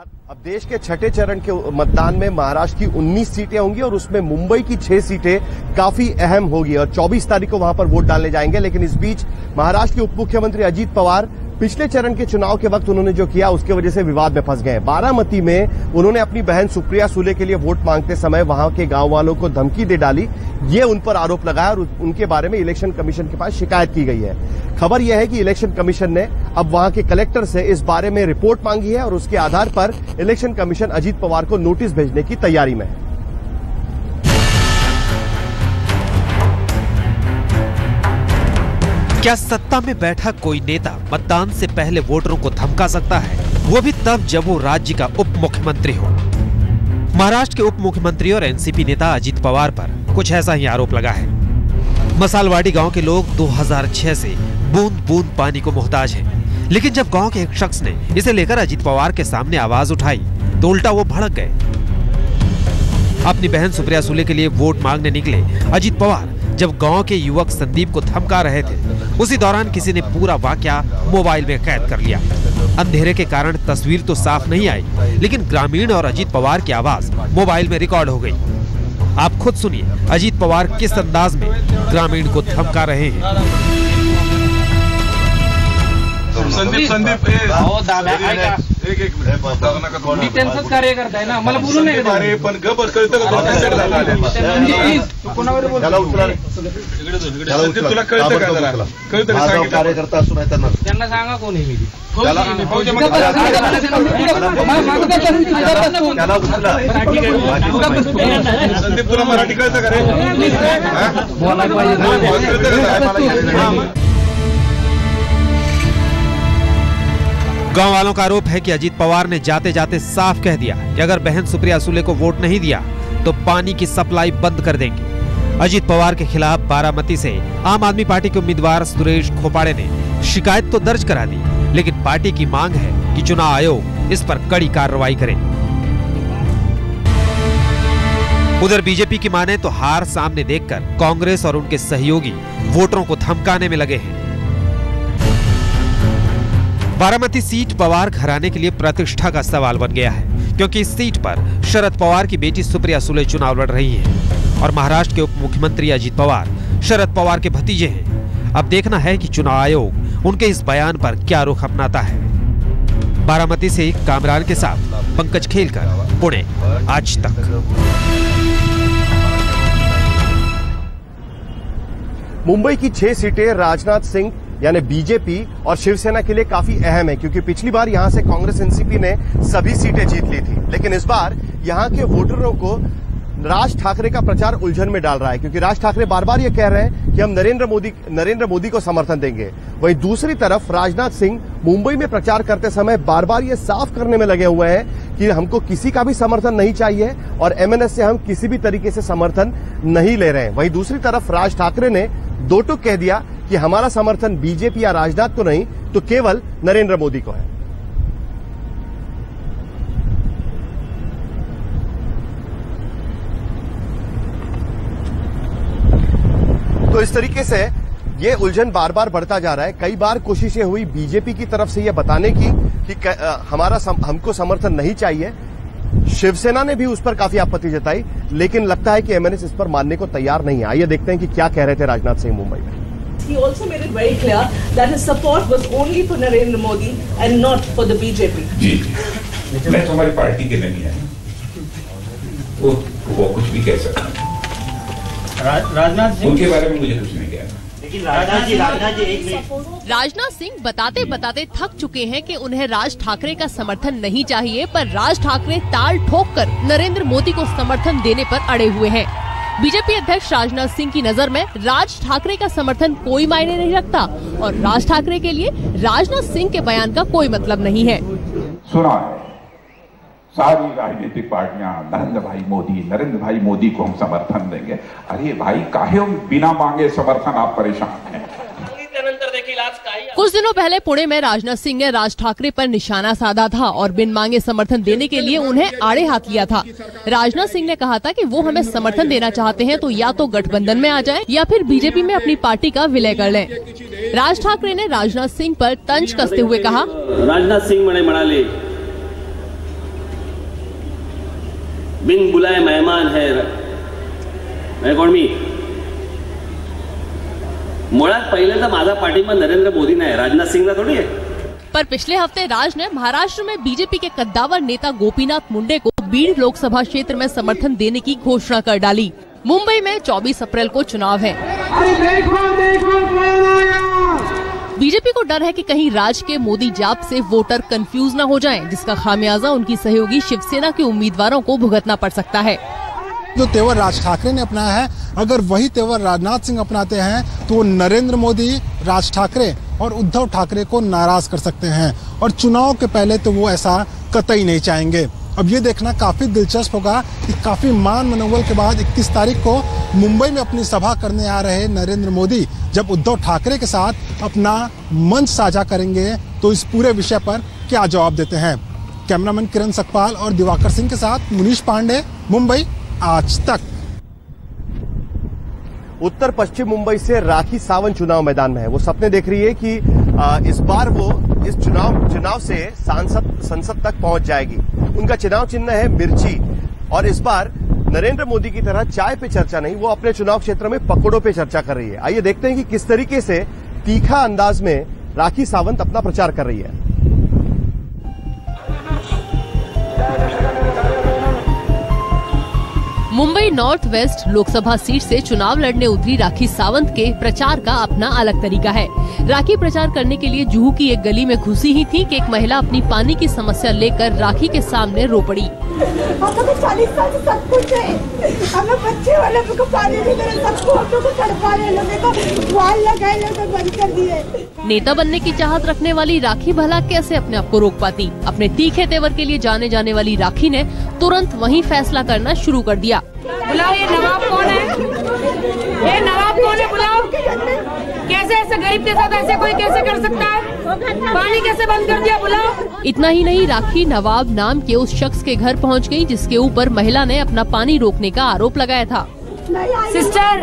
अब देश के छठे चरण के मतदान में महाराष्ट्र की 19 सीटें होंगी और उसमें मुंबई की 6 सीटें काफी अहम होगी और 24 तारीख को वहां पर वोट डालने जाएंगे। लेकिन इस बीच महाराष्ट्र के उप मुख्यमंत्री अजीत पवार पिछले चरण के चुनाव के वक्त उन्होंने जो किया उसके वजह से विवाद में फंस गए। बारामती में उन्होंने अपनी बहन सुप्रिया सुले के लिए वोट मांगते समय वहां के गांव वालों को धमकी दे डाली, ये उन पर आरोप लगाया और उनके बारे में इलेक्शन कमीशन के पास शिकायत की गई है। खबर यह है कि इलेक्शन कमीशन ने अब वहां के कलेक्टर से इस बारे में रिपोर्ट मांगी है और उसके आधार पर इलेक्शन कमीशन अजीत पवार को नोटिस भेजने की तैयारी में है। क्या सत्ता में बैठा कोई नेता मतदान से पहले वोटरों को धमका सकता है, वो भी तब जब वो राज्य का उप मुख्यमंत्री हो। महाराष्ट्र के उप मुख्यमंत्री और एनसीपी नेता अजीत पवार पर कुछ ऐसा ही आरोप लगा है। मसालवाड़ी गांव के लोग 2006 से बूंद बूंद पानी को मोहताज हैं, लेकिन जब गांव के एक शख्स ने इसे लेकर अजीत पवार के सामने आवाज उठाई तो उल्टा वो भड़क गए। अपनी बहन सुप्रिया सुले के लिए वोट मांगने निकले अजीत पवार जब गांव के युवक संदीप को धमका रहे थे, उसी दौरान किसी ने पूरा वाकया मोबाइल में कैद कर लिया। अंधेरे के कारण तस्वीर तो साफ नहीं आई, लेकिन ग्रामीण और अजीत पवार की आवाज मोबाइल में रिकॉर्ड हो गई। आप खुद सुनिए अजीत पवार किस अंदाज में ग्रामीण को धमका रहे हैं। संदीप त्यांचंच कार्य करताय ना, मला बोलू नये पण गबस कळतं तुला कळतं का जरा कळतं का कार्यकर्ता असून त्यांना सांगा कोण आहे मी संदीप तुला मराठी कळतं का रे? गांव वालों का आरोप है कि अजीत पवार ने जाते जाते साफ कह दिया कि अगर बहन सुप्रिया सुले को वोट नहीं दिया तो पानी की सप्लाई बंद कर देंगे। अजीत पवार के खिलाफ बारामती से आम आदमी पार्टी के उम्मीदवार सुरेश खोपाड़े ने शिकायत तो दर्ज करा दी, लेकिन पार्टी की मांग है कि चुनाव आयोग इस पर कड़ी कार्रवाई करे। उधर बीजेपी की माने तो हार सामने देखकर कांग्रेस और उनके सहयोगी वोटरों को धमकाने में लगे हैं। बारामती सीट पवार घराने के लिए प्रतिष्ठा का सवाल बन गया है, क्योंकि इस सीट पर शरद पवार की बेटी सुप्रिया सुले चुनाव लड़ रही हैं और महाराष्ट्र के उप मुख्यमंत्री अजीत पवार शरद पवार के भतीजे हैं। अब देखना है कि चुनाव आयोग उनके इस बयान पर क्या रुख अपनाता है। बारामती से कामरान के साथ पंकज खेलकर, पुणे, आज तक। मुंबई की 6 सीटें राजनाथ सिंह यानी बीजेपी और शिवसेना के लिए काफी अहम है, क्योंकि पिछली बार यहां से कांग्रेस एनसीपी ने सभी सीटें जीत ली थी। लेकिन इस बार यहां के वोटरों को राज ठाकरे का प्रचार उलझन में डाल रहा है, क्योंकि राज ठाकरे बार बार ये कह रहे हैं कि हम नरेंद्र मोदी को समर्थन देंगे। वहीं दूसरी तरफ राजनाथ सिंह मुंबई में प्रचार करते समय बार बार ये साफ करने में लगे हुए हैं कि हमको किसी का भी समर्थन नहीं चाहिए और एमएनएस से हम किसी भी तरीके से समर्थन नहीं ले रहे हैं। वहीं दूसरी तरफ राज ठाकरे ने दो टूक कह दिया कि हमारा समर्थन बीजेपी या राजनाथ को नहीं तो केवल नरेंद्र मोदी को है। तो इस तरीके से ये उलझन बार बार बढ़ता जा रहा है। कई बार कोशिशें हुई बीजेपी की तरफ से ये बताने की कि हमको समर्थन नहीं चाहिए। शिवसेना ने भी उस पर काफी आपत्ति जताई, लेकिन लगता है कि एमएनएस इस पर मानने को तैयार नहीं है। आइए देखते हैं कि क्या कह रहे थे राजनाथ सिंह मुंबई में। He also made it very clear that his support was only for Narendra Modi and not for the BJP. जी, मैं तो हमारी पार्टी के नहीं है, वो कुछ भी कह सकता है। राजनाथ सिंह उनके बारे में मुझे कुछ नहीं कहना। राजनाथ सिंह बताते बताते थक चुके हैं कि उन्हें राज ठाकरे का समर्थन नहीं चाहिए, पर राज ठाकरे ताल ठोककर नरेंद्र मोदी को समर्थन देने पर अड़े हुए हैं। बीजेपी अध्यक्ष राजनाथ सिंह की नजर में राज ठाकरे का समर्थन कोई मायने नहीं रखता और राज ठाकरे के लिए राजनाथ सिंह के बयान का कोई मतलब नहीं है। सुना है सारी राजनीतिक पार्टियां नरेंद्र भाई मोदी को हम समर्थन देंगे। अरे भाई, काहे बिना मांगे समर्थन आप परेशान हैं? कुछ दिनों पहले पुणे में राजनाथ सिंह ने राज ठाकरे पर निशाना साधा था और बिन मांगे समर्थन देने के लिए उन्हें आड़े हाथ लिया था। राजनाथ सिंह ने कहा था कि वो हमें समर्थन देना चाहते हैं तो या तो गठबंधन में आ जाएं या फिर बीजेपी में अपनी पार्टी का विलय कर लें। राज ठाकरे ने राजनाथ सिंह पर तंज कसते हुए कहा, राजनाथ सिंह म्हणाले बिन बुलाए मेहमान है मैं कोण मी मुळात पहिल्यांदा माझा पाठिंबा नरेंद्र मोदींना आहे, राजनाथ सिंगला थोडी आहे। पर पिछले हफ्ते राज ने महाराष्ट्र में बीजेपी के कद्दावर नेता गोपीनाथ मुंडे को बीड लोकसभा क्षेत्र में समर्थन देने की घोषणा कर डाली। मुंबई में 24 अप्रैल को चुनाव है। बीजेपी को डर है कि कहीं राज के मोदी जाप से वोटर कंफ्यूज न हो जाएं, जिसका खामियाजा उनकी सहयोगी शिवसेना के उम्मीदवारों को भुगतना पड़ सकता है। जो तेवर राज ठाकरे ने अपनाया है, अगर वही तेवर राजनाथ सिंह अपनाते हैं तो वो नरेंद्र मोदी, राज ठाकरे और उद्धव ठाकरे को नाराज कर सकते हैं और चुनाव के पहले तो वो ऐसा कतई नहीं चाहेंगे। अब ये देखना काफी दिलचस्प होगा कि काफी मान मनोबल के बाद 21 तारीख को मुंबई में अपनी सभा करने आ रहे नरेंद्र मोदी जब उद्धव ठाकरे के साथ अपना मंच साझा करेंगे तो इस पूरे विषय पर क्या जवाब देते हैं। कैमरामैन किरण सकपाल और दिवाकर सिंह के साथ मुनीश पांडे, मुंबई, आज तक। उत्तर पश्चिम मुंबई से राखी सावंत चुनाव मैदान में है। वो सपने देख रही है कि इस बार वो इस चुनाव से संसद तक पहुंच जाएगी। उनका चुनाव चिन्ह है मिर्ची और इस बार नरेंद्र मोदी की तरह चाय पे चर्चा नहीं, वो अपने चुनाव क्षेत्र में पकौड़ों पे चर्चा कर रही है। आइए देखते हैं कि किस तरीके से तीखा अंदाज में राखी सावंत अपना प्रचार कर रही है। Mumbai north west Lok Sabha seat से चुनाव लड़ने उतरी राखी सावंत के प्रचार का अपना अलग तरीका है। राखी प्रचार करने के लिए जुहू की एक गली में घुसी ही थी कि एक महिला अपनी पानी की समस्या लेकर राखी के सामने रो पड़ी। 40 साल से सब कुछ है, हमें बच्चे वाले को पानी भी दे रहे, सबको ऑटो को तड़पा रहे, लोगों को वाल लगाए, लोग बंद कर दिए। नेता बनने की चाहत रखने वाली राखी भला कैसे अपने आप को रोक पाती। अपने तीखे तेवर के लिए जाने जाने वाली राखी ने तुरंत वहीं फैसला करना शुरू कर दिया। बुलाओ, ये नवाब कौन है? ये नवाब कौन है? बुलाओ। कैसे ऐसे गरीब के साथ ऐसे कोई कैसे कर सकता है? पानी कैसे बंद कर दिया? बुलाओ। इतना ही नहीं, राखी नवाब नाम के उस शख्स के घर पहुंच गई जिसके ऊपर महिला ने अपना पानी रोकने का आरोप लगाया था। सिस्टर,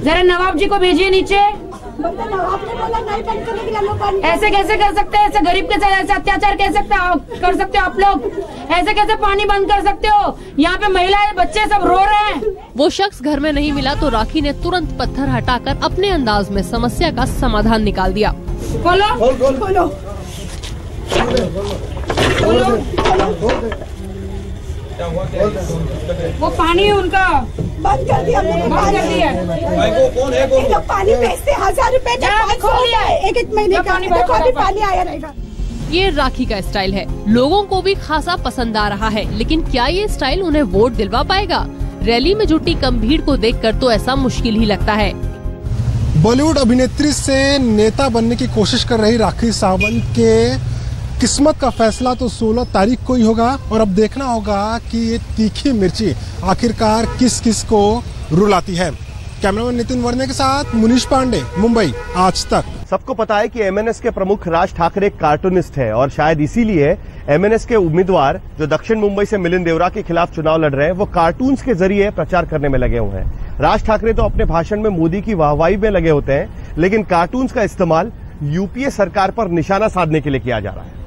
जरा नवाब जी को भेजिए नीचे। ऐसे कैसे कर सकते हैं? ऐसे गरीब के साथ ऐसे अत्याचार कैसे कर सकते हो आप लोग? ऐसे कैसे पानी बंद कर सकते हो? यहाँ पे महिलाएं, बच्चे सब रो रहे हैं। वो शख्स घर में नहीं मिला तो राखी ने तुरंत पत्थर हटाकर अपने अंदाज में समस्या का समाधान निकाल दिया। खोलो, खोलो, खोलो, वो पानी उनका बंद कर दिया, बंद कर दिया। पानी बेचते 1000 रुपए एक महीने का, देखो अभी पानी आया रहेगा। ये राखी का स्टाइल है, लोगों को भी खासा पसंद आ रहा है, लेकिन क्या ये स्टाइल उन्हें वोट दिलवा पाएगा? रैली में जुटी कम भीड़ को देखकर तो ऐसा मुश्किल ही लगता है। बॉलीवुड अभिनेत्री से नेता बनने की कोशिश कर रही राखी सावंत के किस्मत का फैसला तो 16 तारीख को ही होगा और अब देखना होगा कि ये तीखी मिर्ची आखिरकार किस किस को रुलाती है। कैमरामैन नितिन वर्णे के साथ मुनीश पांडे, मुंबई, आज तक। सबको पता है कि एमएनएस के प्रमुख राज ठाकरे कार्टूनिस्ट है और शायद इसीलिए एमएनएस के उम्मीदवार जो दक्षिण मुंबई से मिलिंद देवरा के खिलाफ चुनाव लड़ रहे हैं वो कार्टून्स के जरिए प्रचार करने में लगे हुए हैं। राज ठाकरे तो अपने भाषण में मोदी की वाहवाही में लगे होते हैं, लेकिन कार्टून्स का इस्तेमाल यूपीए सरकार पर निशाना साधने के लिए किया जा रहा है।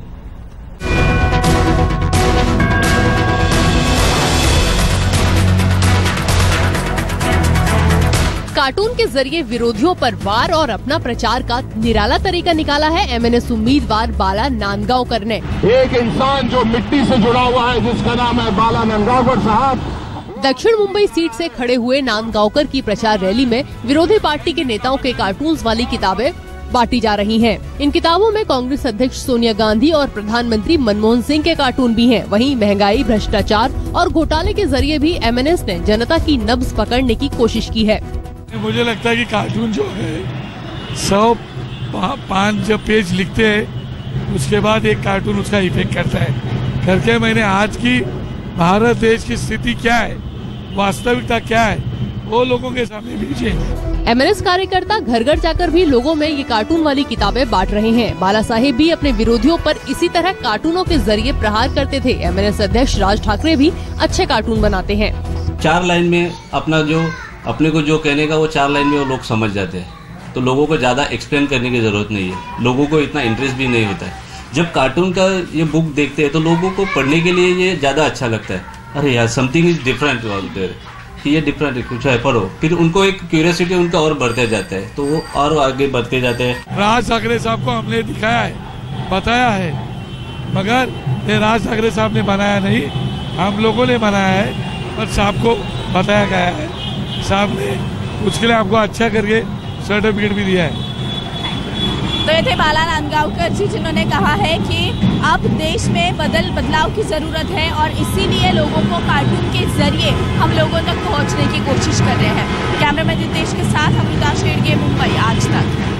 कार्टून के जरिए विरोधियों पर वार और अपना प्रचार का निराला तरीका निकाला है एमएनएस उम्मीदवार बाला नांदगांवकर ने। एक इंसान जो मिट्टी से जुड़ा हुआ है जिसका नाम है बाला नांदगांवकर साहब। दक्षिण मुंबई सीट से खड़े हुए नांदगांवकर की प्रचार रैली में विरोधी पार्टी के नेताओं के कार्टून्स वाली किताबें बांटी जा रही हैं। इन किताबों में कांग्रेस अध्यक्ष सोनिया गांधी और प्रधानमंत्री मनमोहन सिंह के कार्टून भी हैं। वहीं महंगाई, भ्रष्टाचार और घोटाले के जरिए भी एमएनएस ने जनता की नब्ज पकड़ने की कोशिश की है। मुझे लगता है कि कार्टून जो है 105 जब पेज लिखते हैं उसके बाद एक कार्टून उसका इफेक्ट करता है। करके मैंने आज की भारत देश की स्थिति क्या है, वास्तविकता क्या है, वो लोगों के सामने भेजे। एमएनएस कार्यकर्ता घर घर जाकर भी लोगों में ये कार्टून वाली किताबें बांट रहे हैं। बाला साहेब भी अपने विरोधियों पर इसी तरह कार्टूनों के जरिए प्रहार करते थे। एमएनएस अध्यक्ष राज ठाकरे भी अच्छे कार्टून बनाते हैं। 4 लाइन में अपने को जो कहने का वो 4 लाइन में वो लोग समझ जाते हैं, तो लोगों को ज़्यादा एक्सप्लेन करने की ज़रूरत नहीं है। लोगों को इतना इंटरेस्ट भी नहीं होता है। जब कार्टून का ये बुक देखते हैं तो लोगों को पढ़ने के लिए ये ज़्यादा अच्छा लगता है। अरे यार something is different out there, ये डिफरेंट है, कुछ है पर हो, फिर उनको एक क्यूरियोसिटी उनका और बढ़ते जाता है, तो वो और आगे बढ़ते जाते हैं। राज ठाकरे साहब को हमने दिखाया है, बताया है, मगर ये राज ठाकरे साहब ने बनाया नहीं, हम लोगों ने बनाया है और साहब को बताया गया है। साहब ने उसके लिए आपको अच्छा करके सर्टिफिकेट भी दिया है। तो ये थे बाला नांदगांवकर जी, जिन्होंने कहा है कि अब देश में बदलाव की जरूरत है और इसीलिए लोगों को कार्टून के जरिए हम लोगों तक पहुंचने की कोशिश कर रहे हैं। कैमरामैन रितेश के साथ अमृता शेरगे, मुंबई आज तक।